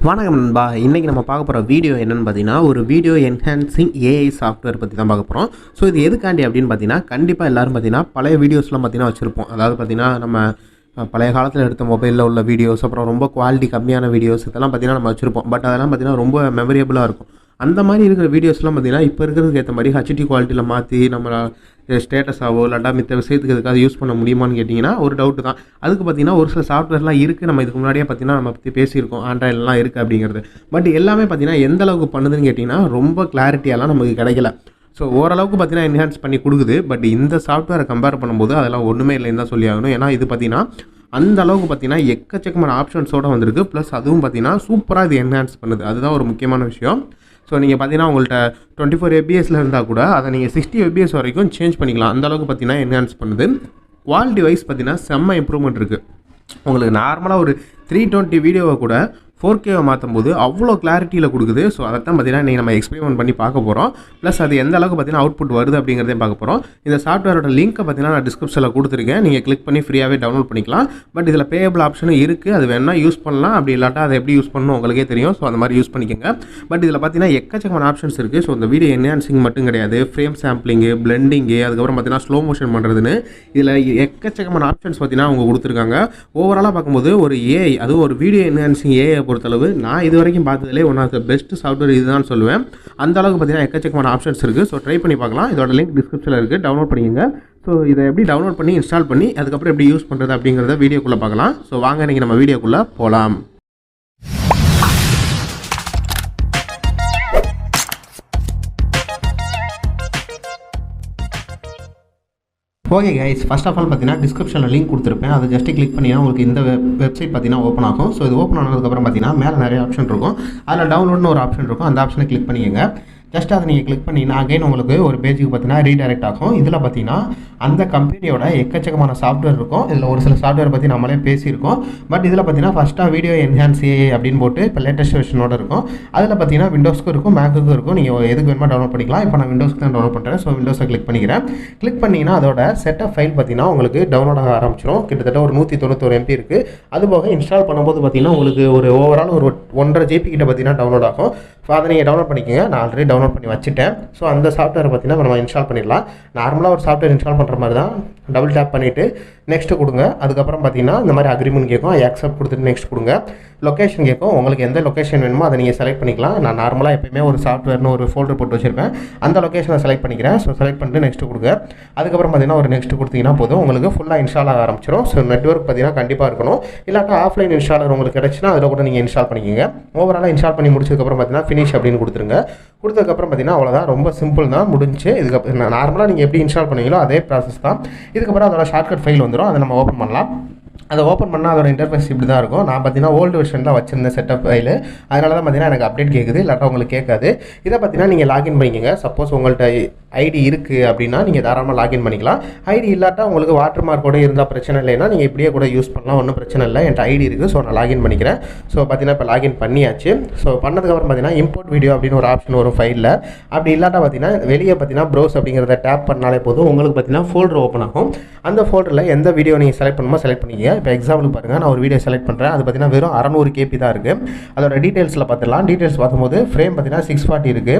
வணக்கம் நண்பா. இன்றைக்கி நம்ம பார்க்க போகிற வீடியோ என்னென்னு பார்த்தீங்கன்னா, ஒரு வீடியோ என்ஹான்சிங் ஏஐ சாஃப்ட்வேர் பற்றி தான் பார்க்க போகிறோம். ஸோ இது எதுக்காண்டி அப்படின்னு பார்த்தீங்கன்னா, கண்டிப்பாக எல்லோரும் பார்த்தீங்கன்னா பழைய வீடியோஸ்லாம் பார்த்தீங்கன்னா வச்சுருப்போம். அதாவது பார்த்தீங்கன்னா நம்ம பழைய காலத்தில் எடுத்த மொபைலில் உள்ள வீடியோஸ், அப்புறம் ரொம்ப குவாலிட்டி கம்மியான வீடியோஸ் இதெல்லாம் பார்த்தீங்கன்னா நம்ம வச்சுருப்போம். பட் அதெல்லாம் பார்த்தீங்கன்னா ரொம்ப மெமரியபுளாக இருக்கும். அந்த மாதிரி இருக்கிற வீடியோஸ்லாம் பார்த்தீங்கன்னா இப்போ இருக்கிறதுக்கு ஏற்ற மாதிரி ஹெச்டி குவாலிட்டியில் மாற்றி நம்ம ஸ்டேட்டஸாவோ இல்லாட்டா மித்த விஷயத்துக்கு எதுக்காவது யூஸ் பண்ண முடியுமான்னு கேட்டிங்கன்னா ஒரு டவுட்டு தான். அதுக்கு பார்த்தீங்கன்னா ஒரு சில சாஃப்ட்வேர்லாம் இருக்குது. நம்ம இதுக்கு முன்னாடியே பார்த்தீங்கன்னா நம்ம பற்றி பேசியிருக்கோம், ஆண்ட்ராய்டெலாம் இருக்குது அப்படிங்கிறது. பட் எல்லாமே பார்த்தீங்கன்னா எந்த அளவுக்கு பண்ணுதுன்னு கேட்டிங்கன்னா ரொம்ப கிளாரிட்டியெல்லாம் நமக்கு கிடைக்கல. ஸோ ஓரளவுக்கு பார்த்தீங்கன்னா என்ஹான்ஸ் பண்ணி கொடுக்குது. பட் இந்த சாஃப்ட்வேரை கம்பேர் பண்ணும்போது அதெல்லாம் ஒன்றுமே இல்லைன்னு தான் சொல்லி ஆகணும். ஏன்னா இது பார்த்தீங்கன்னா அந்த அளவுக்கு பார்த்தீங்கன்னா எக்கச்சக்கமான ஆப்ஷன்ஸோடு வந்திருக்கு. ப்ளஸ் அதுவும் பார்த்தீங்கன்னா சூப்பராக இது என்ஹான்ஸ் பண்ணுது. அதுதான் ஒரு முக்கியமான விஷயம். ஸோ நீங்கள் பார்த்தீங்கன்னா உங்கள்கிட்ட 24 FPS இருந்தால் கூட அதை நீங்கள் 60 FPS வரைக்கும் சேஞ்ச் பண்ணிக்கலாம். அந்தளவுக்கு பார்த்தீங்கன்னா என்ஹான்ஸ் பண்ணுது. குவாலிட்டி வைஸ் பார்த்தீங்கன்னா செம்ம இம்ப்ரூவ்மெண்ட் இருக்குது. உங்களுக்கு நார்மலாக ஒரு 320 வீடியோவை கூட 4K மாற்றும் போது அவ்வளோ கிளாரிட்டியில் கொடுக்குது. ஸோ அதை தான் பார்த்தீங்கன்னா இன்றைக்கி நம்ம எக்ஸ்பெரிமெண்ட் பண்ணி பார்க்க போகிறோம். ப்ளஸ் அது எந்த அளவுக்கு பார்த்தீங்கன்னா அவுட்புட் வருது அப்படிங்கிறதையும் பார்க்க போகிறோம். இந்த சாஃப்ட்வேரோட லிங்க்கை பார்த்தீங்கன்னா நான் டிஸ்கிரிப்ஷனில் கொடுத்துருக்கேன். நீங்கள் கிளிக் பண்ணி ஃப்ரீயாகவே டவுன்லோட் பண்ணிக்கலாம். பட் இதில் பேயபிள் ஆப்ஷனும் இருக்குது. அது வேணால் யூஸ் பண்ணலாம். அப்படி இல்லாட்டா அதை எப்படி யூஸ் பண்ணணும் உங்களுக்கே தெரியும். ஸோ அந்த மாதிரி யூஸ் பண்ணிக்கோங்க. பட் இதில் பார்த்தீங்கன்னா எக்கச்சக்கமான ஆப்ஷன்ஸ் இருக்குது. ஸோ இந்த வீடியோ என்ஹான்சிங் மட்டும் கிடையாது, ஃப்ரேம் சாம்பிளிங்கு, பிளெண்டிங்கு, அதுக்கப்புறம் பார்த்தீங்கன்னா ஸ்லோ மோஷன் பண்ணுறதுன்னு இதில் எக்கச்சக்கமான ஆப்ஷன்ஸ் பார்த்தீங்கன்னா அவங்க கொடுத்துருக்காங்க. ஓவராலாக பார்க்கும்போது ஒரு ஏஐ, அதுவும் ஒரு வீடியோ என்ஹான்சிங் ஏஐ பொறுத்தளவு நான் இது வரைக்கும் பார்த்ததுலேயே one of the best software இதுதான் சொல்லுவேன். அந்த அளவுக்கு பார்த்தீங்கன்னா எக்கச்சக்கமான ஆப்ஷன்ஸ் இருக்குது. ஸோ ட்ரை பண்ணி பார்க்கலாம். இதோட லிங்க் டிஸ்கிரிப்ஷனில் இருக்குது, டவுன்லோட் பண்ணிக்கோங்க. ஸோ இதை எப்படி டவுன்லோட் பண்ணி இன்ஸ்டால் பண்ணி அதுக்கப்புறம் எப்படி யூஸ் பண்ணுறது அப்படிங்கிறத வீடியோக்குள்ளே பார்க்கலாம். ஸோ வாங்க இன்றைக்கி நம்ம வீடியோக்குள்ளே போகலாம். Okay guys, first of all பார்த்தீங்கன்னா டிஸ்கிரிப்ஷனில் லிங்க் கொடுத்துருப்பேன். அதை ஜஸ்ட்டு கிளிக் பண்ணிங்கன்னா உங்களுக்கு இந்த வெப்சைட் பார்த்தீங்கன்னா ஓப்பன் ஆகும். ஸோ இது ஓப்பன் ஆனதுக்கப்புறம் பார்த்தீங்கன்னா மேலே நிறைய ஆப்ஷன் இருக்கும். அதில் டவுன்லோட்னு ஒரு ஆப்ஷன் இருக்கும். அந்த ஆப்ஷனை கிளிக் பண்ணிக்கோங்க. ஜஸ்ட் அதை நீங்கள் கிளிக் பண்ணிங்கன்னா அகைன் உங்களுக்கு ஒரு பேஜுக்கு பார்த்தீங்கன்னா ரீடைரக்ட் ஆகும். இதில் பார்த்தீங்கன்னா அந்த கம்பெனியோட எக்கச்சக்கமான சாஃப்ட்வேர் இருக்கும். இதில் ஒரு சில சாஃப்ட்வேர் பற்றி நம்மளே பேசியிருக்கோம். பட் இதில் பார்த்தீங்கன்னா ஃபஸ்ட்டாக வீடியோ என்ஹான்ஸ் ஏஐ அப்படின்னு போட்டு இப்போ லேட்டஸ்ட் வெர்ஷனோட இருக்கும். அதில் பார்த்தீங்கன்னா விண்டோஸ்க்கும் இருக்கும், மேக்குக்கும் இருக்கும். நீங்கள் எதுக்கு வேணுமா டவுன்லோட் பண்ணிக்கலாம். இப்போ நான் விண்டோஸ்க்கு தான் டவுன்லோட் பண்ணுறேன். ஸோ விண்டோஸை கிளிக் பண்ணிக்கிறேன். கிளிக் பண்ணிங்கன்னா அதோட செட்டப் ஃபைல் பார்த்தீங்கன்னா உங்களுக்கு டவுன்லோட் ஆக ஆரம்பிச்சிடும். கிட்டத்தட்ட ஒரு 191 MB இருக்குது. அதுபோக இன்ஸ்டால் பண்ணும்போது பார்த்தீங்கன்னா உங்களுக்கு ஒரு ஓவரால் ஒரு 1.5 GB கிட்ட பார்த்தீங்கன்னா டவுன்லோட் ஆகும். ஸோ அதை நீங்கள் டவுன்லோட் பண்ணிக்கோங்க. நான் ஆல்ரெடி டவுன்லோட் பண்ணி வச்சுட்டேன். ஸோ அந்த சாஃப்ட்வேரை பார்த்தீங்கன்னா நம்ம இன்ஸ்டால் பண்ணிடலாம். நார்மலாக ஒரு சாஃப்ட்வேர் இன்ஸ்டால் பண்ணுற மாதிரி தான். டபுள் டேப் பண்ணிவிட்டு நெக்ஸ்ட்டு கொடுங்க. அதுக்கப்புறம் பார்த்தீங்கன்னா இந்த மாதிரி அக்ரிமெண்ட் கேட்கும். அக்செப்ட் கொடுத்துட்டு நெக்ஸ்ட் கொடுங்க. லொக்கேஷன் கேட்கும். உங்களுக்கு எந்த லொக்கேஷன் வேணுமோ அதை நீங்கள் செலக்ட் பண்ணிக்கலாம். நான் நார்மலாக எப்போயுமே ஒரு சாஃப்ட்வேர்னு ஒரு ஃபோல்டர் போட்டு வச்சுருப்பேன். அந்த லொக்கேஷனை செலக்ட் பண்ணிக்கிறேன். ஸோ செலக்ட் பண்ணிட்டு நெக்ஸ்ட்டு கொடுங்க. அதுக்கப்புறம் பார்த்தீங்கன்னா ஒரு நெக்ஸ்ட் கொடுத்தீங்கன்னா போதும், உங்களுக்கு ஃபுல்லாக இன்ஸ்டால் ஆக ஆரம்பிச்சிடும். ஸோ நெட்வொர்க் பார்த்தீங்கன்னா கண்டிப்பாக இருக்கணும். இல்லாட்டா ஆஃப்லைன் இன்ஸ்டாலர் உங்களுக்கு கிடச்சின்னா அதில் கூட நீங்கள் இன்ஸ்டால் பண்ணிக்கோங்க. ஓவராலாக இன்ஸ்டால் பண்ணி முடிச்சதுக்கப்புறம் பார்த்தீங்கன்னா ஃபினிஷ் அப்படின்னு கொடுத்துருங்க. கொடுத்ததுக்கப்புறம் பார்த்தீங்கன்னா அவ்வளோதான், ரொம்ப சிம்பிள் தான், முடிஞ்சு. இதுக்கப்புறம் நார்மலாக நீங்கள் எப்படி இன்ஸ்டால் பண்ணீங்களோ அதே ப்ராசஸ் தான். இதுக்கப்புறம் அதோட ஷார்ட்கட் ஃபைல் வந்துடும். அதை நம்ம ஓப்பன் பண்ணலாம். அதை ஓப்பன் பண்ணால் அதோட இன்டர்ஃபேஸ் இப்படி தான் இருக்கும். நான் பார்த்தீங்கன்னா ஓல்டு வெர்ஷன் தான் வச்சிருந்தேன் செட்டப் ஃபைலு. அதனால தான் பார்த்தீங்கன்னா எனக்கு அப்டேட் கேட்குது, இல்லாட்டா உங்களுக்கு கேட்காது. இதை பார்த்தீங்கன்னா நீங்கள் லாகின் பண்ணிக்கோங்க. சப்போஸ் உங்கள்கிட்ட ஐடி இருக்குது அப்படின்னா நீங்கள் தாராளமாக லாகின் பண்ணிக்கலாம். ஐடி இல்லாட்டா உங்களுக்கு வாட்டர் மார்க்கோடு இருந்தால் பிரச்சனை இல்லைன்னா நீங்கள் இப்படியே கூட யூஸ் பண்ணலாம், ஒன்றும் பிரச்சனை இல்லை. என்கிட்ட ஐடி இருக்குது. ஸோ நான் லாகின் பண்ணிக்கிறேன். ஸோ பார்த்தீங்கன்னா இப்போ லாகின் பண்ணியாச்சு. ஸோ பண்ணதுக்கப்புறம் பார்த்தீங்கன்னா இம்போர்ட் வீடியோ அப்படின்னு ஒரு ஆப்ஷன் வரும் ஃபைலில். அப்படி இல்லாட்டா பார்த்தீங்கன்னா வெளியே பார்த்தீங்கன்னா ப்ரௌஸ் அப்படிங்கிறத டேப் பண்ணாலே போதும், உங்களுக்கு பார்த்தீங்கன்னா ஃபோல்டர் ஓப்பன் ஆகும். அந்த ஃபோல்டரில் எந்த வீடியோ நீங்கள் செலக்ட் பண்ணுமோ செலக்ட் பண்ணிக்க. இப்போ எக்ஸாம்பிள் பாருங்கள், நான் ஒரு வீடியோ செலக்ட் பண்ணுறேன். அது பார்த்தீங்கன்னா வெறும் 600 KB தான் இருக்குது. அதோட டீட்டெயில்ஸில் பார்த்துக்கலாம். டீட்டெயில்ஸ் பார்க்கும்போது ஃப்ரேம் பார்த்தீங்கன்னா 640 இருக்குது.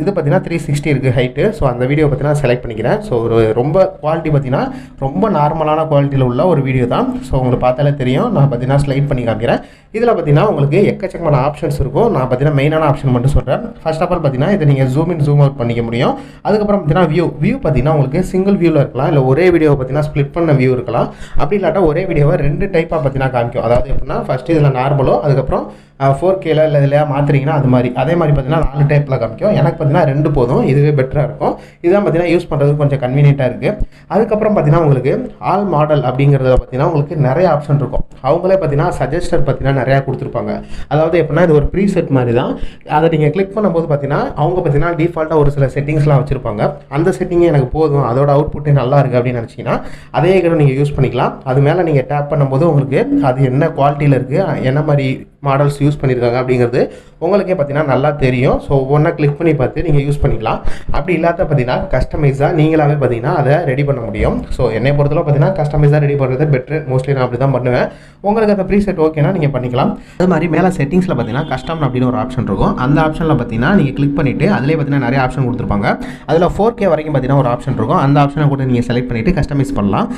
இது பார்த்தீங்கன்னா 360 இருக்குது ஹைட்டு. ஸோ அந்த வீடியோ பார்த்தீங்கன்னா செலக்ட் பண்ணிக்கிறேன். ஸோ ஒரு ரொம்ப குவாலிட்டி பார்த்தீங்கன்னா ரொம்ப நார்மலான குவாலிட்டியில் உள்ள ஒரு வீடியோ தான். ஸோ உங்களுக்கு பார்த்தாலே தெரியும். நான் பார்த்தீங்கன்னா ஸ்லைட் பண்ணி காமிக்கிறேன். இதில் பார்த்தீங்கன்னா உங்களுக்கு எக்கச்சக்கமான ஆப்ஷன்ஸ் இருக்கும். நான் பார்த்தீங்கன்னா மெயினான ஆப்ஷன் மட்டும் சொல்கிறேன். ஃபர்ஸ்ட் ஆஃப் ஆல் பார்த்தீங்கன்னா இதை நீங்கள் ஜூம் இன் ஜூம் அவுட் பண்ணிக்க முடியும். அதுக்கப்புறம் பார்த்தீங்கன்னா வியூ பார்த்தீங்கன்னா உங்களுக்கு சிங்கிள் வியூவில் இருக்கலாம், இல்லை ஒரே வீடியோ பார்த்தீங்கன்னா ஸ்ப்ளிட் பண்ண வியூ இருக்கலாம். அப்படி இல்லாட்டா ஒரே வீடியோவை 2 டைப்பாக பார்த்தீங்கன்னா காமிக்கும். அதாவது எப்படின்னா ஃபஸ்ட்டு இதில் நார்மலோ, அதுக்கப்புறம் 4Kல இல்லை இதில் மாற்றுறீங்கன்னா அது மாதிரி. அதே மாதிரி பார்த்தீங்கன்னா 4 டைப்பில் காமிக்கும். எனக்கு பார்த்தீங்கன்னா 2 போதும், இதுவே பெட்டராக இருக்கும். இதுதான் பார்த்தீங்கன்னா யூஸ் பண்ணுறதுக்கு கொஞ்சம் கன்வீனியண்ட்டாக இருக்குது. அதுக்கப்புறம் பார்த்தீங்கன்னா உங்களுக்கு ஆல் மாடல் அப்படிங்கிறத பார்த்தீங்கன்னா உங்களுக்கு நிறைய ஆப்ஷன் இருக்கும். அவங்களே பார்த்தீங்கன்னா சஜஸ்டர் பார்த்தீங்கன்னா நிறையா கொடுத்துருப்பாங்க. அதாவது எப்படின்னா இது ஒரு ப்ரீசெட் மாதிரி தான். அதை நீங்கள் கிளிக் பண்ணும்போது பார்த்தீங்கன்னா அவங்க பார்த்தீங்கன்னா டிஃபால்ட்டாக ஒரு சில செட்டிங்ஸ்லாம் வச்சுருப்பாங்க. அந்த செட்டிங்கே எனக்கு போதும், அதோட அவுட்புட்டே நல்லா இருக்குது அப்படின்னு நினச்சிங்கன்னா அதே கூட நீங்கள் யூஸ் பண்ணிக்கலாம். அது மேலே நீங்கள் டேப் பண்ணும்போது உங்களுக்கு அது என்ன குவாலிட்டியில் இருக்குது, என்ன மாதிரி மாடல்ஸ் யூஸ் பண்ணியிருக்காங்க அப்படிங்கிறது உங்களுக்கே பார்த்தீங்கன்னா நல்லா தெரியும். ஸோ ஒவ்வொன்றா கிளிக் பண்ணி பார்த்து நீங்கள் யூஸ் பண்ணிக்கலாம். அப்படி இல்லாத பார்த்தீங்கன்னா கஸ்டமைஸாக நீங்களாகவே பார்த்தீங்கன்னா அதை ரெடி பண்ண முடியும். ஸோ என்னை பொறுத்தவரை பார்த்தீங்கன்னா கஸ்டமைஸாக ரெடி பண்ணுறது பெட்ரு. மோஸ்ட்லி நான் அப்படி தான் பண்ணுவேன். உங்களுக்கு அந்த ப்ரீசெட் ஓகேனா நீங்கள் பண்ணிக்கலாம். அது மாதிரி மேலே செட்டிங்ஸில் பார்த்தீங்கன்னா கஸ்டம் அப்படின்னு ஒரு ஆப்ஷன் இருக்கும். அந்த ஆப்ஷனில் பார்த்தீங்கன்னா நீங்கள் கிளிக் பண்ணிவிட்டு அதிலே பார்த்தீங்கன்னா நிறைய ஆப்ஷன் கொடுத்துருப்பாங்க. அதில் 4K வரைக்கும் பார்த்தீங்கன்னா ஒரு ஆப்ஷன் இருக்கும். அந்த ஆப்ஷனை கூட நீங்கள் செலக்ட் பண்ணிவிட்டு கஸ்டமைஸ் பண்ணலாம்.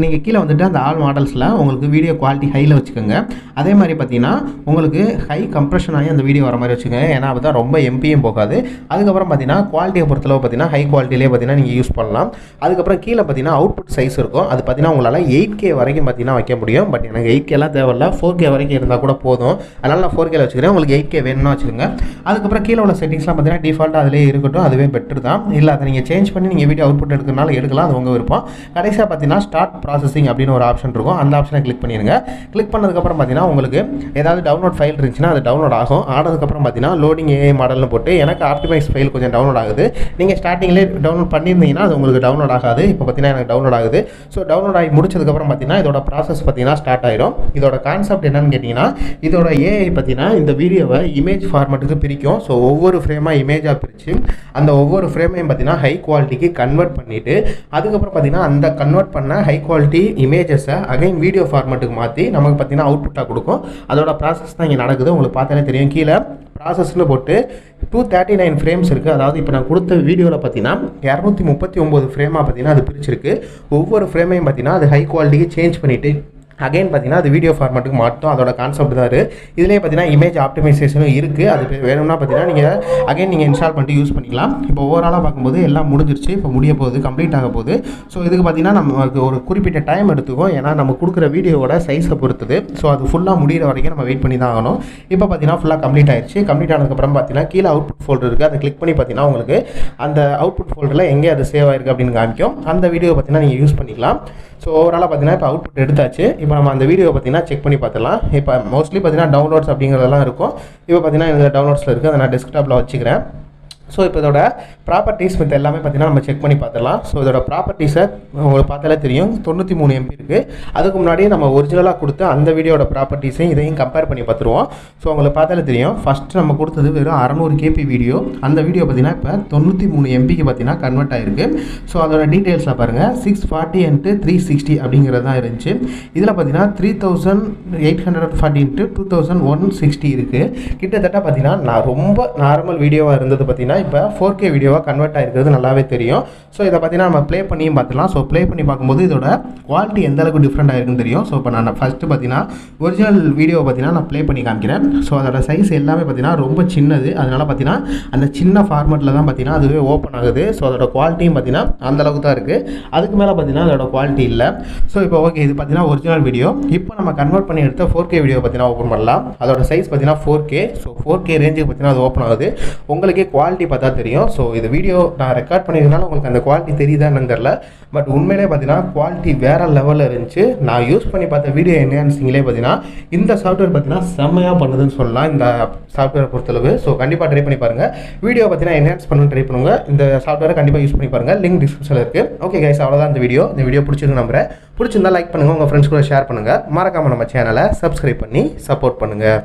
நீங்கள் கீழே வந்துட்டு அந்த ஆல் மாடல்ஸில் உங்களுக்கு வீடியோ குவாலிட்டி ஹையில் வச்சுக்கோங்க. அதே மாதிரி பார்த்தீங்கன்னா உங்களுக்கு ஹை கம்ப்ரெஷன் ஆகி அந்த வீடியோ வர மாதிரி வச்சுக்கோங்க. ஏன்னா அப்போ தான் ரொம்ப எம்பியும் போகாது. அதுக்கப்புறம் பார்த்தீங்கன்னா குவாலிட்டியை பொறுத்தளவு பார்த்தீங்கன்னா ஹை குவாலிட்டியிலே பார்த்தீங்கன்னா நீங்கள் யூஸ் பண்ணலாம். அதுக்கப்புறம் கீழே பார்த்தீங்கன்னா அவுட்புட் சைஸ் இருக்கும். அது பார்த்தீங்கன்னா உங்களால் 8K வரைக்கும் பார்த்தீங்கன்னா வைக்க முடியும். பட் எனக்கு 8Kலாம் தேவையில்ல, 4K வரைக்கும் இருந்தால் கூட போதும். அதனால் நான் 4Kல வச்சுக்கிறேன். உங்களுக்கு 8K வேணும்னா வச்சுக்கோங்க. அதுக்கப்புறம் கீழே உள்ள செட்டிங்ஸ்லாம் பார்த்தீங்கன்னா டிஃபால்ட்டாக அதிலே இருக்கட்டும். அதுவே பெட்டர் தான். இல்லை அதை நீங்கள் சேஞ்ச் பண்ணி நீங்கள் வீடியோ அவுட்புட் எடுக்கிறனால எடுக்கலாம். அது உங்கள் விருப்பம். கடைசியாக பார்த்தீங்கன்னா ஸ்டார்ட் ப்ராசஸிங் அப்படின்னு ஒரு ஆப்ஷன் இருக்கும். அந்த ஆப்ஷனை கிளிக் பண்ணிடுங்க. கிளிக் பண்ணதுக்கப்புறம் பார்த்தீங்கன்னா உங்களுக்கு ஏதாவது டவுன்லோட் ஃபைல் இருந்துச்சுன்னா அது டவுன்லோட் ஆகும். ஆனதுக்கப்புறம் பார்த்தீங்கன்னா லோடிங் ஏஐ மாடல்னு போட்டு எனக்கு ஆப்டிமைஸ் ஃபைல் கொஞ்சம் டவுன்லோட் ஆகுது. நீங்கள் ஸ்டார்டிங்லேயே டவுன்லோட் பண்ணியிருந்தீங்கன்னா அது உங்களுக்கு டவுன்லோட் ஆகாது. இப்போ பார்த்தீங்கன்னா எனக்கு டவுன்லோட் ஆகுது. ஸோ டவுன்லோட் ஆகி முடிச்சதுக்கப்புறம் பார்த்தீங்கன்னா இதோட ப்ராசஸ் பார்த்தீங்கன்னா ஸ்டார்ட் ஆயிடும். இதோட கான்செப்ட் என்னன்னு கேட்டிங்கன்னா இதோட ஏஐ பார்த்தீங்கன்னா இந்த வீடியோவை இமேஜ் ஃபார்மேட்டுக்கு பிரிக்கும். ஸோ ஒவ்வொரு ஃப்ரேமாக இமேஜாக பிரித்து அந்த ஒவ்வொரு ஃப்ரேமையும் பார்த்தீங்கன்னா ஹை குவாலிட்டிக்கு கன்வெர்ட் பண்ணிவிட்டு அதுக்கப்புறம் பார்த்தீங்கன்னா அந்த கன்வெர்ட் பண்ண ஹை குவாலிட்டி இமேஜஸை அகைன் வீடியோ ஃபார்மேட்டுக்கு மாற்றி நமக்கு பார்த்தீங்கன்னா அவுட்புட்டாக கொடுக்கும். அதோட ப்ராசஸ் தான் இங்கே நடக்குது. உங்களுக்கு பார்த்தாலே தெரியும். கீழே ப்ராசஸ்னு போட்டு 239 ஃப்ரேம்ஸ் இருக்குது. அதாவது இப்போ நான் கொடுத்த வீடியோவில் பார்த்தீங்கன்னா 239 ஃப்ரேமாக பார்த்தீங்கன்னா அது பிரிச்சிருக்கு. ஒவ்வொரு ஃப்ரேமையும் பார்த்தீங்கன்னா அது ஹை குவாலிட்டிக்கு சேஞ்ச் பண்ணிவிட்டு அகைன் பார்த்தீங்கன்னா அது வீடியோ ஃபார்மேட்டுக்கு மாட்டும். அதோட கான்செப்ட் தான் இதிலே பார்த்தீங்கன்னா இமேஜ் ஆப்டிமைசேஷனும் இருக்குது. அது வேணும்னா பார்த்தீங்கன்னா நீங்கள் அகைன் நீங்கள் இன்ஸ்டால் பண்ணிட்டு யூஸ் பண்ணிக்கலாம். இப்போ ஓவராலாக பார்க்கும்போது எல்லாம் முடிஞ்சிருச்சு. இப்போ முடிய போகுது, கம்ப்ளீட் ஆக போகுது. ஸோ இதுக்கு பார்த்தீங்கன்னா நமக்கு ஒரு குறிப்பிட்ட டைம் எடுத்துக்கும். ஏன்னா நம்ம கொடுக்குற வீடியோவோட சைஸை பொறுத்தது. ஸோ அது ஃபுல்லாக முடிகிற வரைக்கும் நம்ம வெயிட் பண்ணி தான் ஆகணும். இப்போ பார்த்தீங்கன்னா ஃபுல்லாக கம்ப்ளீட் ஆயிடுச்சு. கம்ப்ளீட் ஆனதுக்கப்புறம் பார்த்தீங்கன்னா கீழே அவுட்புட் ஃபோல்டர் இருக்குது. அதை கிளிக் பண்ணி பார்த்தீங்கன்னா உங்களுக்கு அந்த அவுட்புட் ஃபோல்டரில் எங்கே அது சேவ் ஆயிருக்கு அப்படின்னு காமிக்கும். அந்த வீடியோ பார்த்தீங்கன்னா நீங்கள் யூஸ் பண்ணிக்கலாம். ஸோ ஓவராலாக பார்த்தீங்கன்னா இப்போ அவுட்புட் எடுத்தாச்சு. இப்போ நம்ம அந்த வீடியோ பார்த்தீங்கன்னா செக் பண்ணி பார்த்துலாம். இப்போ மோஸ்ட்லி பார்த்தீங்கன்னா டவுன்லோட்ஸ் அப்படிங்கிறதெல்லாம் இருக்கும். இப்போ பார்த்தீங்கன்னா இந்த டவுன்லோட்ஸில் இருக்குது. அதை நான் டெஸ்க்டாப்பில் வச்சுக்கிறேன். ஸோ இப்போ இதோட ப்ராப்பர்ட்டிஸ் மற்ற எல்லாமே பார்த்தீங்கன்னா நம்ம செக் பண்ணி பார்த்துலாம். ஸோ இதோட ப்ராப்பர்ட்டிஸை உங்களுக்கு பார்த்தாலே தெரியும். 93 MB இருக்குது. அதுக்கு முன்னாடியே நம்ம ஒரிஜினலாக கொடுத்து அந்த வீடியோட ப்ராப்பர்ட்டிஸையும் இதையும் கம்பேர் பண்ணி பார்த்துருவோம். ஸோ உங்களுக்கு பார்த்தாலே தெரியும். ஃபஸ்ட்டு நம்ம கொடுத்தது வெறும் 600 KB வீடியோ. அந்த வீடியோ பார்த்தீங்கன்னா இப்போ 93 MBக்கு பார்த்தீங்கன்னா கன்வெர்ட் ஆகிருக்கு. ஸோ அதோட டீட்டெயில்ஸாக பாருங்கள். 640 × 360 அப்படிங்கிறது தான் இருந்துச்சு. இதில் பார்த்தீங்கன்னா 3840 × 2160 இருக்குது. கிட்டத்தட்ட பார்த்தீங்கன்னா நான் ரொம்ப நார்மல் வீடியோவாக இருந்தது பார்த்தீங்கன்னா இப்போ 4K வீடியோவாக கன்வெர்ட் ஆகிருக்கிறது நல்லாவே தெரியும். ஸோ இதை பார்த்தீங்கன்னா நம்ம ப்ளே பண்ணியும் பார்த்துலாம். ஸோ ப்ளே பண்ணி பார்க்கும்போது இதோட குவாலிட்டி எந்த அளவுக்கு டிஃப்ரெண்ட் ஆகிருக்குன்னு தெரியும். ஸோ இப்போ நான் ஃபஸ்ட்டு பார்த்தீங்கன்னா ஒரிஜினல் வீடியோ பார்த்தீங்கன்னா நான் ப்ளே பண்ணி காமிக்கிறேன். ஸோ அதோட சைஸ் எல்லாமே பார்த்தீங்கன்னா ரொம்ப சின்னது. அதனால் பார்த்தீங்கன்னா அந்த சின்ன ஃபார்மேட்டில் தான் பார்த்தீங்கன்னா அதுவே ஓப்பன் ஆகுது. ஸோ அதோட குவாலிட்டியும் பார்த்தீங்கன்னா அந்தளவுக்கு தான் இருக்குது. அதுக்கு மேலே பார்த்தீங்கன்னா அதோட குவாலிட்டி இல்லை. ஸோ இப்போ ஓகே, இது பார்த்தீங்கன்னா ஒரிஜினல் வீடியோ. இப்போ நம்ம கன்வெர்ட் பண்ணி எடுத்த 4K வீடியோ பார்த்தீங்கன்னா ஓப்பன் பண்ணலாம். அதோட சைஸ் பார்த்தீங்கன்னா 4K. ஸோ 4K ரேஞ்சுக்கு பார்த்தீங்கன்னா அது ஓப்பன் ஆகுது. உங்களுக்கே குவாலிட்டி பார்த்தா தெரியும். ஸோ இது வீடியோ நான் ரெக்கார்ட் பண்ணியிருந்தனால உங்களுக்கு அந்த குவாலிட்டி தெரியுதான்னு தெரியல. பட் உண்மையிலே பார்த்தீங்கன்னா குவாலிட்டி வேறு லெவலில் இருந்துச்சு. நான் யூஸ் பண்ணி பார்த்த வீடியோ என்ஹான்சிங்லேயே பார்த்தீங்கன்னா இந்த சாஃப்ட்வேர் பார்த்தீங்கன்னா செம்மையாக பண்ணுதுன்னு சொல்லலாம் இந்த சாஃப்ட்வேரை பொறுத்தளவு. ஸோ கண்டிப்பாக ட்ரை பண்ணி பாருங்கள். வீடியோ பார்த்தீங்கன்னா என்ஹான்ஸ் பண்ண ட்ரை பண்ணுங்க. இந்த சாஃப்ட்வேரை கண்டிப்பாக யூஸ் பண்ணி பாருங்கள். லிங்க் டிஸ்கிரிப்ஷனில் இருக்குது. ஓகே கைஸ், அவ்வளோதான் இந்த வீடியோ பிடிச்சிருக்கு நம்புறேன். பிடிச்சிருந்தா லைக் பண்ணுங்கள், உங்கள் ஃப்ரெண்ட்ஸ் கூட ஷேர் பண்ணுங்கள். மறக்காமல் நம்ம சேனலை சப்ஸ்கிரைப் பண்ணி சப்போர்ட் பண்ணுங்கள்.